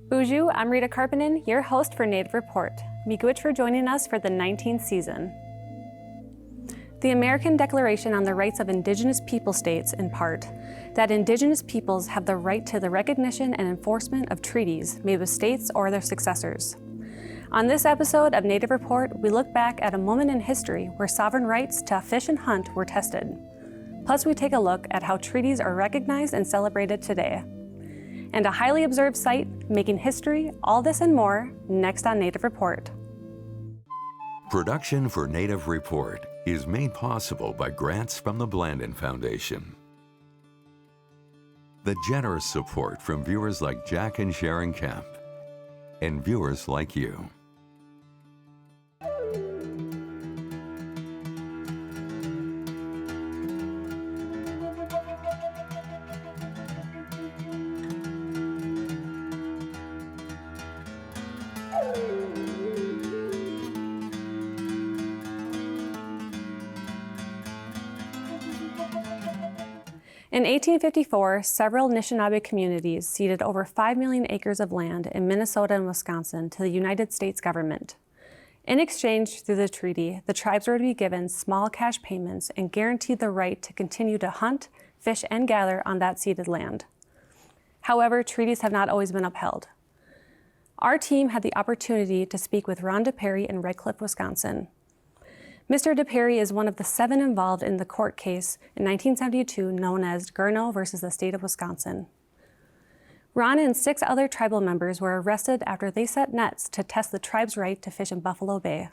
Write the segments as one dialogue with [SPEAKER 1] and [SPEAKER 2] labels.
[SPEAKER 1] Bonjour, I'm Rita Karpinen, your host for Native Report. Miigwech for joining us for the 19th season. The American Declaration on the Rights of Indigenous People states, in part, that Indigenous peoples have the right to the recognition and enforcement of treaties made with states or their successors. On this episode of Native Report, we look back at a moment in history where sovereign rights to fish and hunt were tested. Plus, we take a look at how treaties are recognized and celebrated today. And a highly observed site making history, all this and more, next on Native Report.
[SPEAKER 2] Production for Native Report is made possible by grants from the Blandin Foundation. The generous support from viewers like Jack and Sharon Kemp, and viewers like you.
[SPEAKER 1] In 1854, several Anishinaabe communities ceded over 5 million acres of land in Minnesota and Wisconsin to the United States government. In exchange, through the treaty, the tribes were to be given small cash payments and guaranteed the right to continue to hunt, fish, and gather on that ceded land. However, treaties have not always been upheld. Our team had the opportunity to speak with Ron DePerry in Red Cliff, Wisconsin. Mr. DePerry is one of the 7 involved in the court case in 1972 known as Gurnoe versus the state of Wisconsin. Ron and 6 other tribal members were arrested after they set nets to test the tribe's right to fish in Buffalo Bay.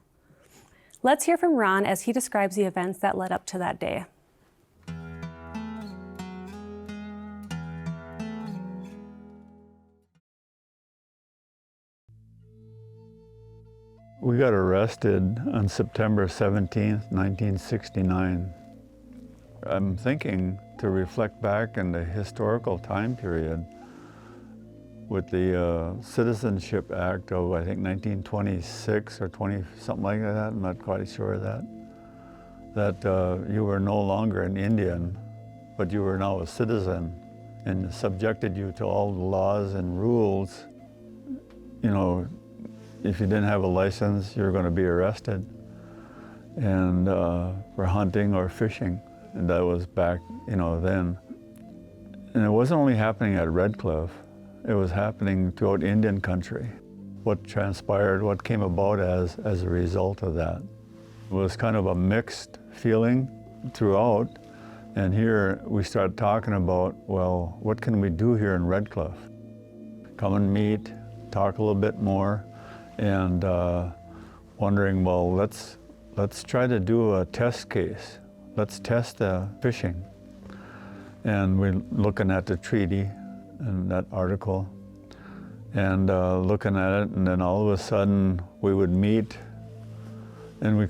[SPEAKER 1] Let's hear from Ron as he describes the events that led up to that day.
[SPEAKER 3] We got arrested on September 17th, 1969. I'm thinking to reflect back in the historical time period with the Citizenship Act of, I think, 1926 or 20, something like that, I'm not quite sure of that you were no longer an Indian, but you were now a citizen, and subjected you to all the laws and rules. You know, if you didn't have a license, you were going to be arrested, and for hunting or fishing. And that was back, then. And it wasn't only happening at Red Cliff, it was happening throughout Indian country. What transpired, what came about as a result of that. It was kind of a mixed feeling throughout. And here we started talking about, well, what can we do here in Red Cliff? Come and meet, talk a little bit more, and wondering, well, let's try to do a test case. Let's test fishing. And we're looking at the treaty and that article, and looking at it, and then all of a sudden we would meet, and we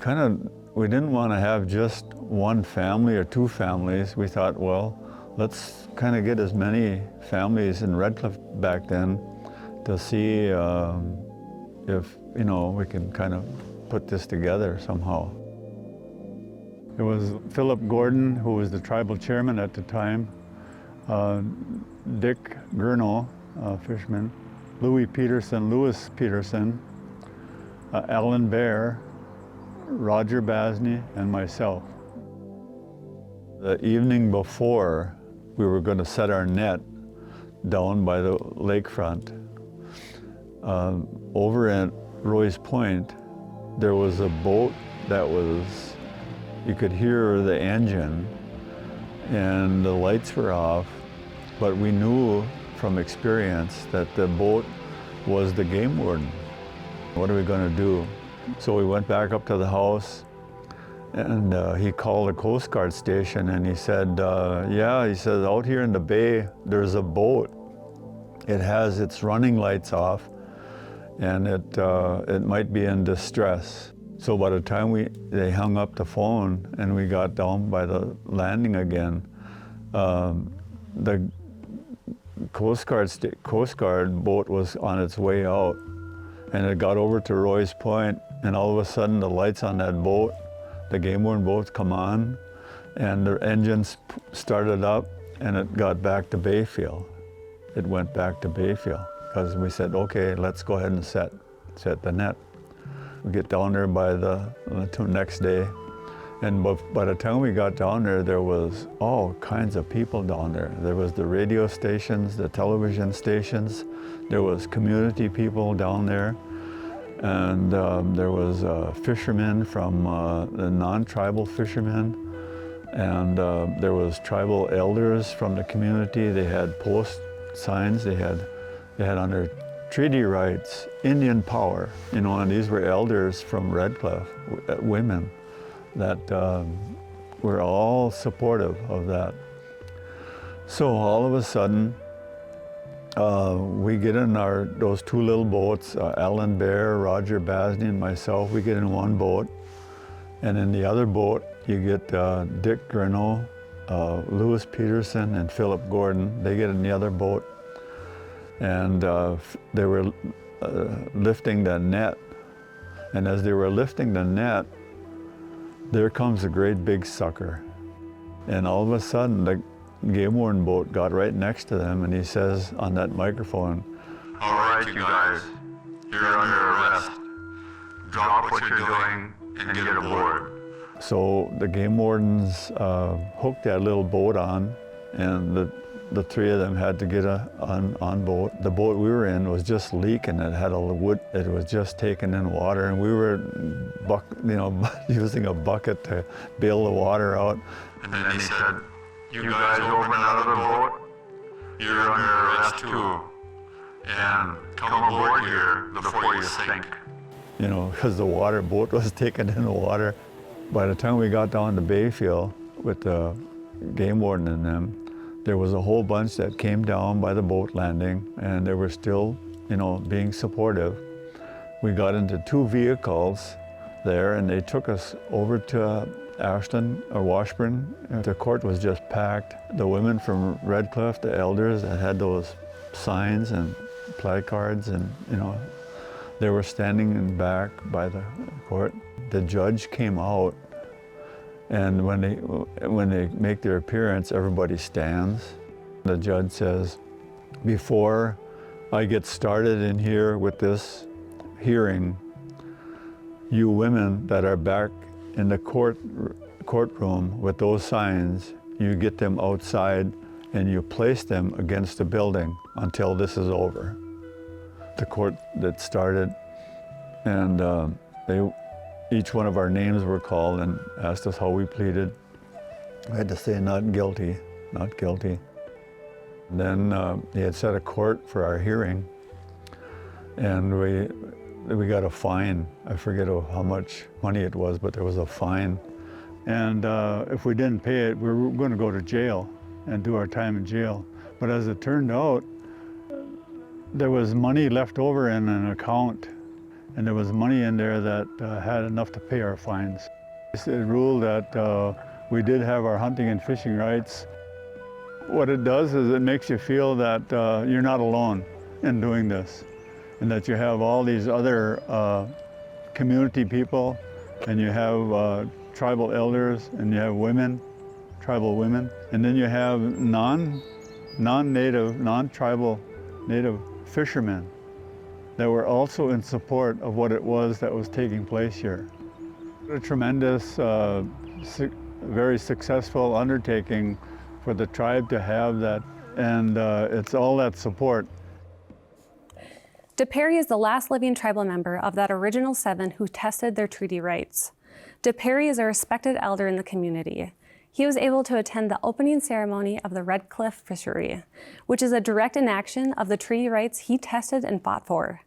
[SPEAKER 3] didn't want to have just one family or 2 families. We thought, well, let's kind of get as many families in Red Cliff back then to see if, we can kind of put this together somehow. It was Philip Gordon, who was the tribal chairman at the time, Dick Gurnoe, fisherman, Louis Peterson, Alan Bear, Roger Basney, and myself. The evening before, we were going to set our net down by the lakefront. Over at Roy's Point, there was a boat that you could hear the engine and the lights were off, but we knew from experience that the boat was the game warden. What are we going to do? So we went back up to the house, and he called the Coast Guard station, and he said, he said, out here in the bay, there's a boat. It has its running lights off, and it might be in distress. So by the time they hung up the phone and we got down by the landing again, the Coast Guard boat was on its way out, and it got over to Roy's Point, and all of a sudden the lights on that boat, the game warden boat, come on, and the engines started up, and it got back to Bayfield. It went back to Bayfield. because we said, okay, let's go ahead and set the net. We get down there by the next day, and by the time we got down there was all kinds of people down there. There was the radio stations, the television stations, there was community people down there, and there was fishermen from the non-tribal fishermen, and there was tribal elders from the community. They had post signs, they had on their treaty rights, Indian power, you know, and these were elders from Red Cliff, women, that were all supportive of that. So all of a sudden, we get in those two little boats, Alan Bear, Roger Basney, and myself. We get in one boat, and in the other boat, you get Dick Gurnoe, Louis Peterson, and Philip Gordon. They get in the other boat, and they were lifting the net. And as they were lifting the net, there comes a great big sucker. And all of a sudden, the game warden boat got right next to them, and he says on that microphone,
[SPEAKER 4] "All right, you guys, you're under arrest. Drop what you're doing and get aboard."
[SPEAKER 3] So the game wardens hooked that little boat on, and the three of them had to get on boat. The boat we were in was just leaking. It had a wood. It was just taking in water, and we were, using a bucket to bail the water out.
[SPEAKER 4] And then he said, "You guys over in that other boat, you're under arrest too, and come aboard here before you sink."
[SPEAKER 3] You know, because the boat was taking in the water. By the time we got down to Bayfield with the game warden and them, there was a whole bunch that came down by the boat landing, and they were still, being supportive. We got into two vehicles there, and they took us over to Ashton or Washburn. The court was just packed. The women from Red Cliff, the elders that had those signs and placards, and they were standing in back by the court. The judge came out, and when they make their appearance, everybody stands. The judge says, "Before I get started in here with this hearing, you women that are back in the courtroom with those signs, you get them outside and you place them against the building until this is over." The court that started, and each one of our names were called and asked us how we pleaded. I had to say not guilty, not guilty. And then they had set a court for our hearing, and we got a fine. I forget how much money it was, but there was a fine. And if we didn't pay it, we were going to go to jail and do our time in jail. But as it turned out, there was money left over in an account, and there was money in there that had enough to pay our fines. It ruled that we did have our hunting and fishing rights. What it does is it makes you feel that you're not alone in doing this, and that you have all these other community people, and you have tribal elders, and you have women, tribal women, and then you have non-native, non-tribal native fishermen that were also in support of what it was that was taking place here. A tremendous, very successful undertaking for the tribe to have that, and it's all that support.
[SPEAKER 1] DePerry is the last living tribal member of that original 7 who tested their treaty rights. DePerry is a respected elder in the community. He was able to attend the opening ceremony of the Red Cliff Fishery, which is a direct enaction of the treaty rights he tested and fought for.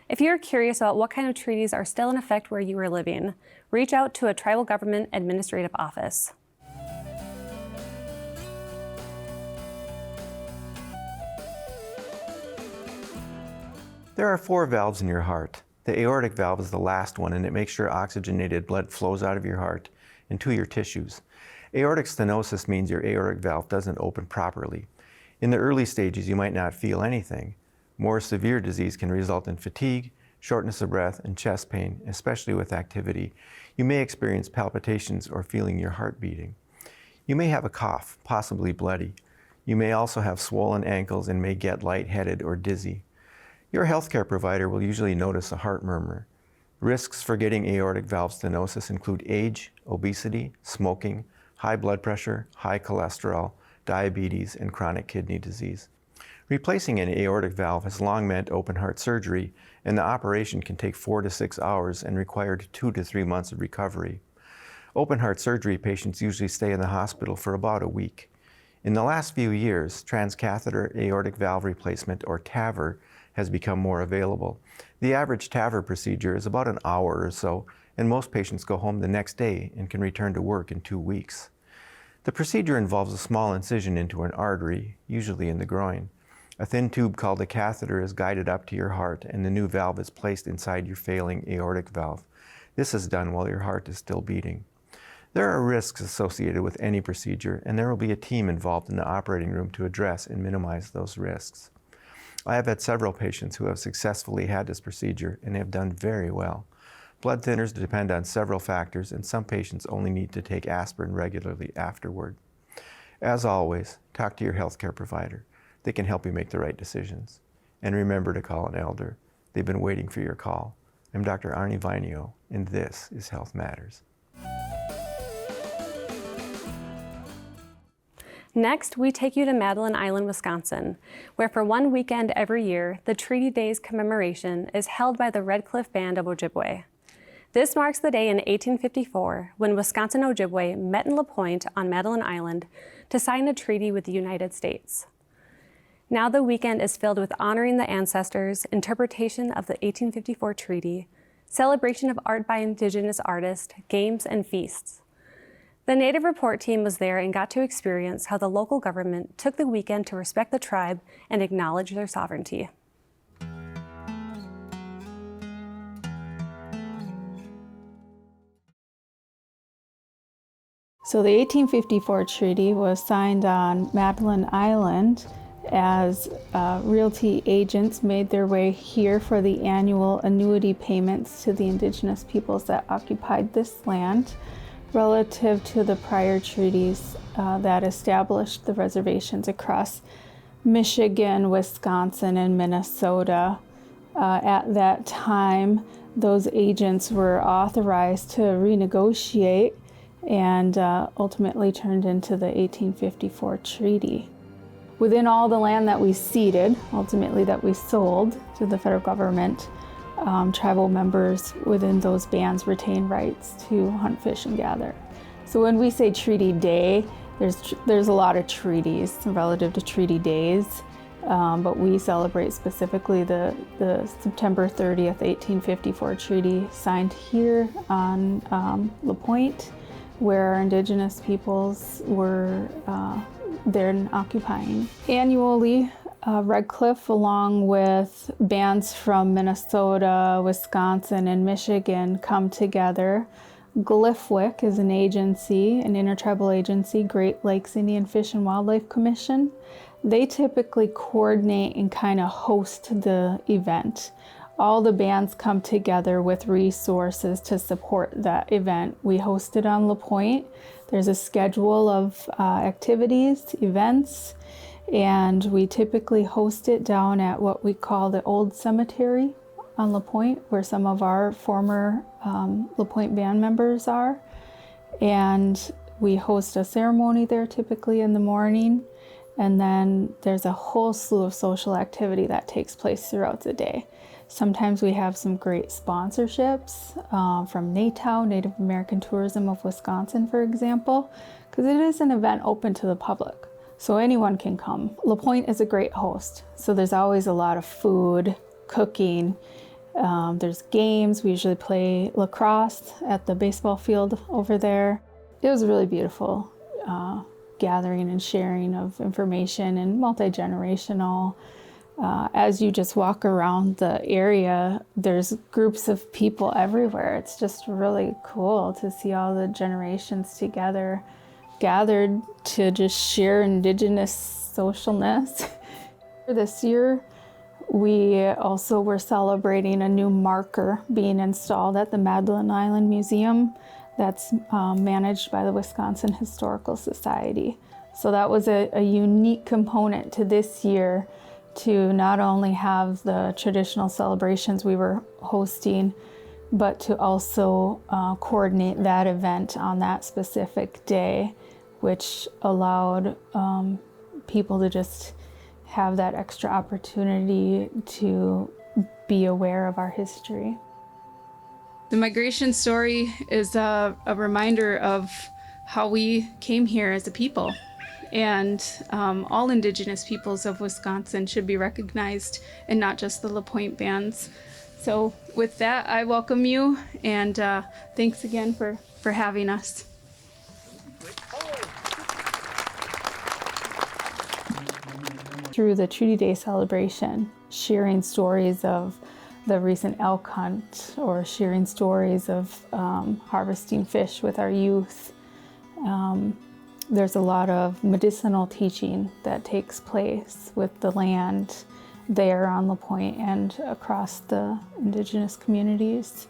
[SPEAKER 1] If you're curious about what kind of treaties are still in effect where you are living, reach out to a tribal government administrative office.
[SPEAKER 5] There are 4 valves in your heart. The aortic valve is the last one, and it makes sure oxygenated blood flows out of your heart into your tissues. Aortic stenosis means your aortic valve doesn't open properly. In the early stages, you might not feel anything. More severe disease can result in fatigue, shortness of breath, and chest pain, especially with activity. You may experience palpitations or feeling your heart beating. You may have a cough, possibly bloody. You may also have swollen ankles and may get lightheaded or dizzy. Your healthcare provider will usually notice a heart murmur. Risks for getting aortic valve stenosis include age, obesity, smoking, high blood pressure, high cholesterol, diabetes, and chronic kidney disease. Replacing an aortic valve has long meant open heart surgery, and the operation can take 4 to 6 hours and required 2 to 3 months of recovery. Open heart surgery patients usually stay in the hospital for about a week. In the last few years, transcatheter aortic valve replacement, or TAVR, has become more available. The average TAVR procedure is about an hour or so, and most patients go home the next day and can return to work in 2 weeks. The procedure involves a small incision into an artery, usually in the groin. A thin tube called a catheter is guided up to your heart, and the new valve is placed inside your failing aortic valve. This is done while your heart is still beating. There are risks associated with any procedure, and there will be a team involved in the operating room to address and minimize those risks. I have had several patients who have successfully had this procedure and have done very well. Blood thinners depend on several factors, and some patients only need to take aspirin regularly afterward. As always, talk to your healthcare provider. They can help you make the right decisions. And remember to call an elder. They've been waiting for your call. I'm Dr. Arnie Vainio, and this is Health Matters.
[SPEAKER 1] Next, we take you to Madeline Island, Wisconsin, where for one weekend every year, the Treaty Days commemoration is held by the Red Cliff Band of Ojibwe. This marks the day in 1854 when Wisconsin Ojibwe met in La Pointe on Madeline Island to sign a treaty with the United States. Now the weekend is filled with honoring the ancestors, interpretation of the 1854 treaty, celebration of art by Indigenous artists, games, and feasts. The Native Report team was there and got to experience how the local government took the weekend to respect the tribe and acknowledge their sovereignty.
[SPEAKER 6] So the 1854 treaty was signed on Madeline Island as realty agents made their way here for the annual annuity payments to the Indigenous peoples that occupied this land, relative to the prior treaties that established the reservations across Michigan, Wisconsin, and Minnesota. At that time, those agents were authorized to renegotiate and ultimately turned into the 1854 treaty. Within all the land that we ceded, ultimately that we sold to the federal government, tribal members within those bands retain rights to hunt, fish, and gather. So when we say Treaty Day, there's a lot of treaties relative to Treaty Days, but we celebrate specifically the September 30th, 1854 treaty signed here on La Pointe, where our Indigenous peoples were there and occupying. Annually, Red Cliff, along with bands from Minnesota, Wisconsin, and Michigan, come together. GLIFWIC is an agency, an intertribal agency, Great Lakes Indian Fish and Wildlife Commission. They typically coordinate and kind of host the event. All the bands come together with resources to support that event. We host it on La Pointe. There's a schedule of activities, events, and we typically host it down at what we call the Old Cemetery on La Pointe, where some of our former La Pointe band members are. And we host a ceremony there typically in the morning. And then there's a whole slew of social activity that takes place throughout the day. Sometimes we have some great sponsorships from NATOW, Native American Tourism of Wisconsin, for example, because it is an event open to the public. So anyone can come. La Pointe is a great host. So there's always a lot of food, cooking. There's games. We usually play lacrosse at the baseball field over there. It was a really beautiful gathering and sharing of information and multi-generational. As you just walk around the area, there's groups of people everywhere. It's just really cool to see all the generations together, gathered to just share Indigenous socialness. This year, we also were celebrating a new marker being installed at the Madeline Island Museum that's managed by the Wisconsin Historical Society. So that was a unique component to this year, to not only have the traditional celebrations we were hosting, but to also coordinate that event on that specific day, which allowed people to just have that extra opportunity to be aware of our history.
[SPEAKER 7] The migration story is a reminder of how we came here as a people. And all Indigenous peoples of Wisconsin should be recognized, and not just the LaPointe bands. So with that, I welcome you, and thanks again for having us.
[SPEAKER 6] Through the Treaty Day celebration, sharing stories of the recent elk hunt, or sharing stories of harvesting fish with our youth. There's a lot of medicinal teaching that takes place with the land there on LaPointe and across the Indigenous communities.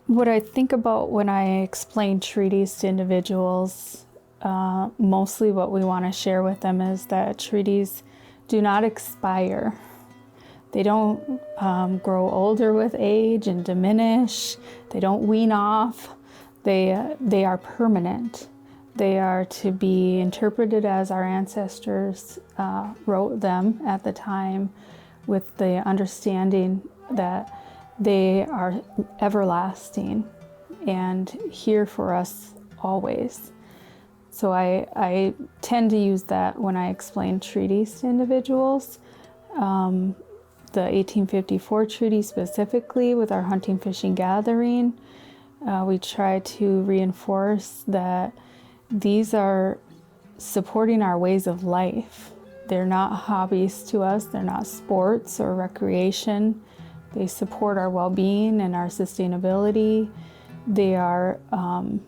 [SPEAKER 6] What I think about when I explain treaties to individuals, mostly what we want to share with them is that treaties do not expire. They don't grow older with age and diminish. They don't wean off. They are permanent. They are to be interpreted as our ancestors wrote them at the time, with the understanding that they are everlasting and here for us always. So I tend to use that when I explain treaties to individuals. The 1854 treaty specifically, with our hunting, fishing, gathering, we try to reinforce that these are supporting our ways of life. They're not hobbies to us, they're not sports or recreation. They support our well-being and our sustainability. They are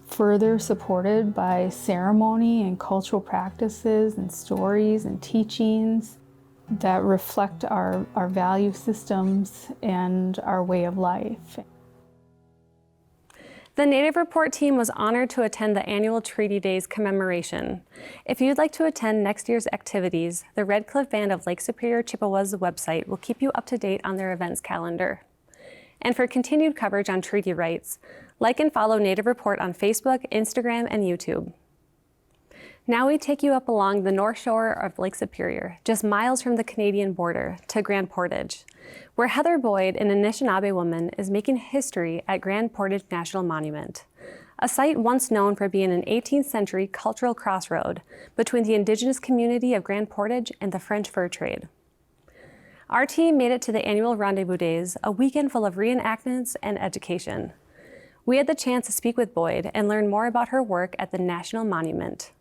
[SPEAKER 6] further supported by ceremony and cultural practices and stories and teachings that reflect our value systems and our way of life.
[SPEAKER 1] The Native Report team was honored to attend the annual Treaty Days commemoration. If you'd like to attend next year's activities, the Red Cliff Band of Lake Superior Chippewa's website will keep you up to date on their events calendar. And for continued coverage on treaty rights, like and follow Native Report on Facebook, Instagram, and YouTube. Now we take you up along the north shore of Lake Superior, just miles from the Canadian border, to Grand Portage, where Heather Boyd, an Anishinaabe woman, is making history at Grand Portage National Monument, a site once known for being an 18th century cultural crossroad between the Indigenous community of Grand Portage and the French fur trade. Our team made it to the annual Rendezvous Days, a weekend full of reenactments and education. We had the chance to speak with Boyd and learn more about her work at the National Monument.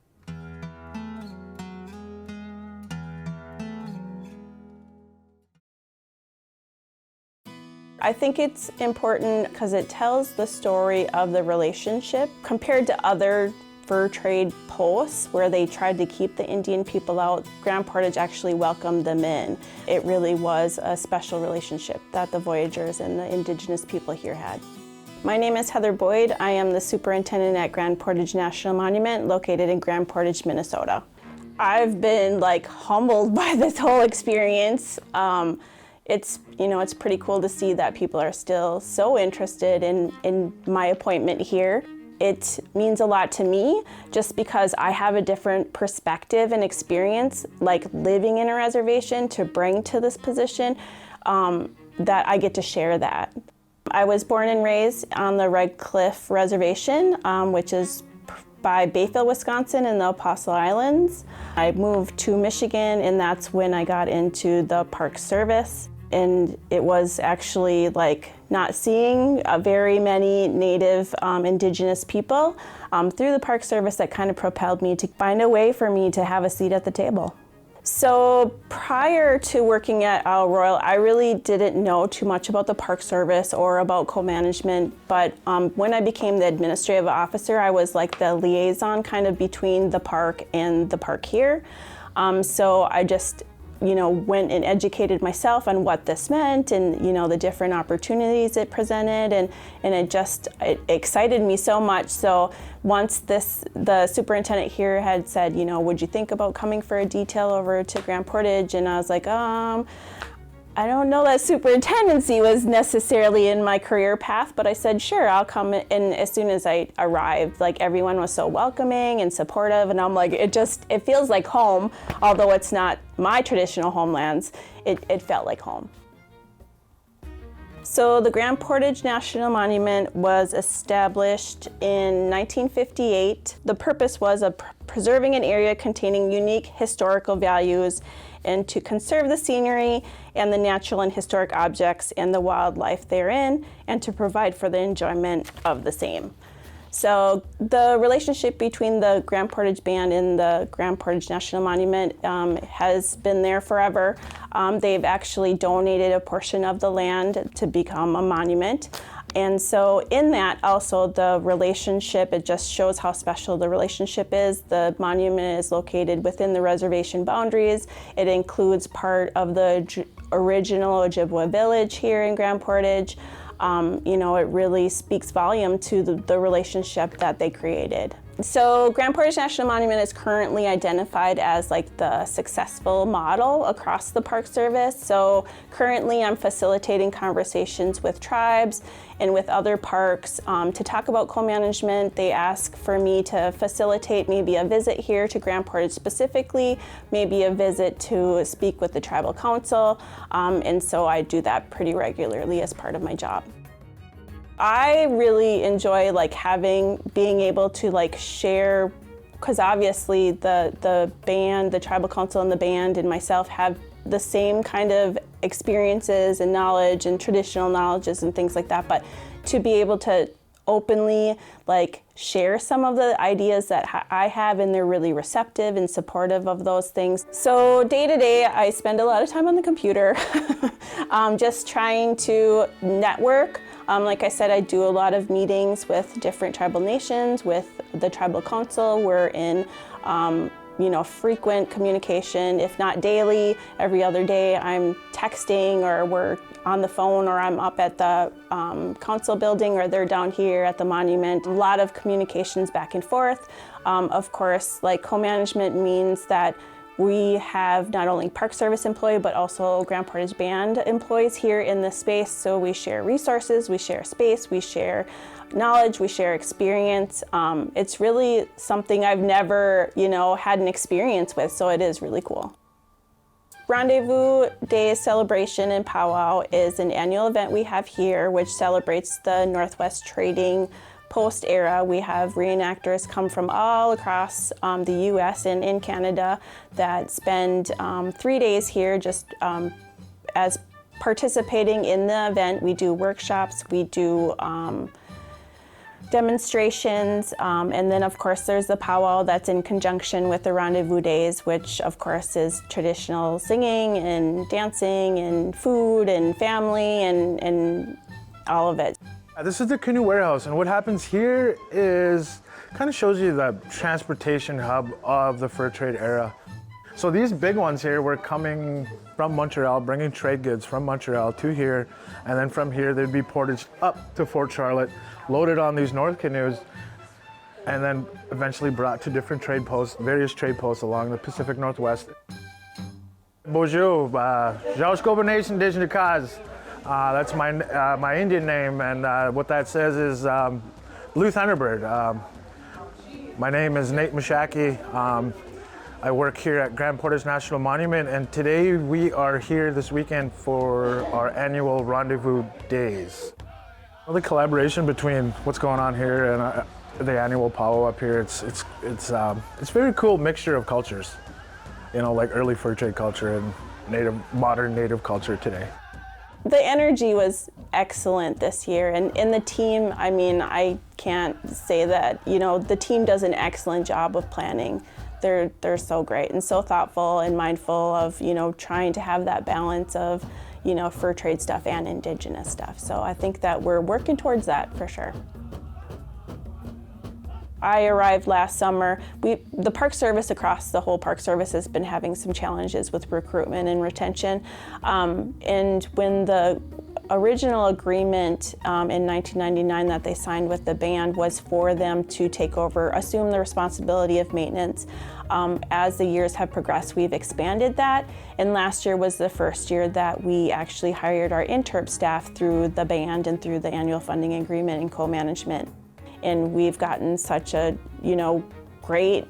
[SPEAKER 8] I think it's important because it tells the story of the relationship compared to other fur trade posts where they tried to keep the Indian people out. Grand Portage actually welcomed them in. It really was a special relationship that the voyageurs and the Indigenous people here had. My name is Heather Boyd. I am the superintendent at Grand Portage National Monument, located in Grand Portage, Minnesota. I've been humbled by this whole experience. It's pretty cool to see that people are still so interested in my appointment here. It means a lot to me just because I have a different perspective and experience, living in a reservation, to bring to this position, that I get to share that. I was born and raised on the Red Cliff Reservation, which is by Bayfield, Wisconsin in the Apostle Islands. I moved to Michigan, and that's when I got into the Park Service. And it was actually not seeing very many Native Indigenous people through the Park Service that kind of propelled me to find a way for me to have a seat at the table. So prior to working at Isle Royal, I really didn't know too much about the Park Service or about co-management, but when I became the administrative officer, I was the liaison kind of between the park and the park here. So I just went and educated myself on what this meant and, the different opportunities it presented. And it excited me so much. So once the superintendent here had said, would you think about coming for a detail over to Grand Portage? And I was like, I don't know that superintendency was necessarily in my career path, but I said, sure, I'll come. And as soon as I arrived, everyone was so welcoming and supportive. And I'm like, it feels like home, although it's not my traditional homelands, it felt like home. So the Grand Portage National Monument was established in 1958. The purpose was of preserving an area containing unique historical values and to conserve the scenery and the natural and historic objects and the wildlife therein, and to provide for the enjoyment of the same. So the relationship between the Grand Portage Band and the Grand Portage National Monument has been there forever. They've actually donated a portion of the land to become a monument. And so in that also the relationship, it just shows how special the relationship is. The monument is located within the reservation boundaries. It includes part of the original Ojibwa village here in Grand Portage. It really speaks volume to the relationship that they created. So Grand Portage National Monument is currently identified as the successful model across the Park Service. So currently I'm facilitating conversations with tribes and with other parks to talk about co-management. They ask for me to facilitate maybe a visit here to Grand Portage specifically, maybe a visit to speak with the tribal council. And so I do that pretty regularly as part of my job. I really enjoy being able to share, because obviously the band, the tribal council and the band and myself have the same kind of experiences and knowledge and traditional knowledges and things like that, but to be able to openly share some of the ideas that I have, and they're really receptive and supportive of those things. So day to day, I spend a lot of time on the computer, just trying to network. Like I said, I do a lot of meetings with different tribal nations, with the tribal council. We're in frequent communication, if not daily. Every other day I'm texting, or we're on the phone, or I'm up at the council building, or they're down here at the monument. A lot of communications back and forth. Of course, co-management means that we have not only Park Service employees, but also Grand Portage Band employees here in this space. So we share resources, we share space, we share knowledge, we share experience. It's really something I've never, had an experience with, so it is really cool. Rendezvous Day Celebration and Powwow is an annual event we have here, which celebrates the Northwest Trading Post era. We have reenactors come from all across the U.S. and in Canada that spend 3 days here just as participating in the event. We do workshops, we do demonstrations, and then of course there's the powwow that's in conjunction with the Rendezvous Days, which of course is traditional singing and dancing and food and family and all of it.
[SPEAKER 9] This is the canoe warehouse, and what happens here is kind of shows you the transportation hub of the fur trade era. So these big ones here were coming from Montreal, bringing trade goods from Montreal to here, and then from here they'd be portaged up to Fort Charlotte, loaded on these north canoes, and then eventually brought to different trade posts, various trade posts along the Pacific Northwest. Bonjour, Josh Nation Dijnikaz. That's my Indian name, and what that says is Blue Thunderbird. My name is Nate Mashaki. I work here at Grand Portage National Monument, and today we are here this weekend for our annual Rendezvous Days. Well, the collaboration between what's going on here and the annual powwow up here, it's a very cool mixture of cultures, like early fur trade culture and modern native culture today.
[SPEAKER 8] The energy was excellent this year, and in the team, I can't say that, the team does an excellent job of planning. They're so great and so thoughtful and mindful of, trying to have that balance of, fur trade stuff and indigenous stuff. So I think that we're working towards that for sure. I arrived last summer. The Park Service across the whole Park Service has been having some challenges with recruitment and retention. And when the original agreement in 1999 that they signed with the band was for them to take over, assume the responsibility of maintenance. As the years have progressed, we've expanded that, and last year was the first year that we actually hired our interp staff through the band and through the annual funding agreement and co-management. And we've gotten such a, great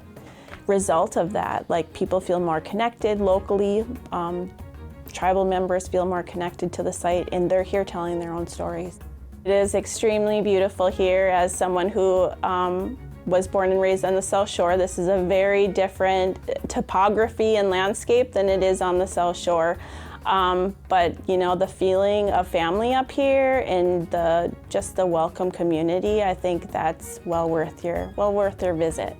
[SPEAKER 8] result of that. Like, people feel more connected locally. Tribal members feel more connected to the site, and they're here telling their own stories. It is extremely beautiful here. As someone who was born and raised on the South Shore, this is a very different topography and landscape than it is on the South Shore. But the feeling of family up here and just the welcome community, I think that's well worth your visit.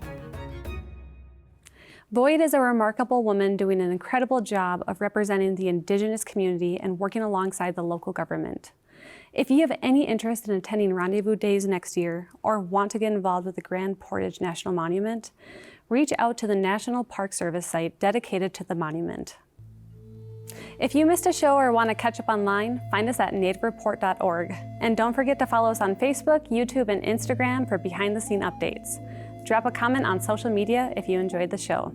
[SPEAKER 1] Boyd is a remarkable woman doing an incredible job of representing the Indigenous community and working alongside the local government. If you have any interest in attending Rendezvous Days next year or want to get involved with the Grand Portage National Monument, reach out to the National Park Service site dedicated to the monument. If you missed a show or want to catch up online, find us at nativereport.org. And don't forget to follow us on Facebook, YouTube, and Instagram for behind-the-scene updates. Drop a comment on social media if you enjoyed the show.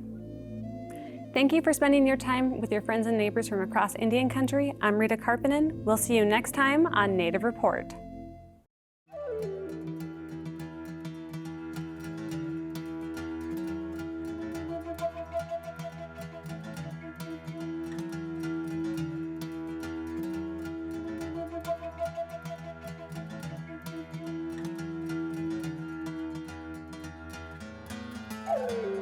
[SPEAKER 1] Thank you for spending your time with your friends and neighbors from across Indian Country. I'm Rita Karppinen. We'll see you next time on Native Report.
[SPEAKER 10] Oh.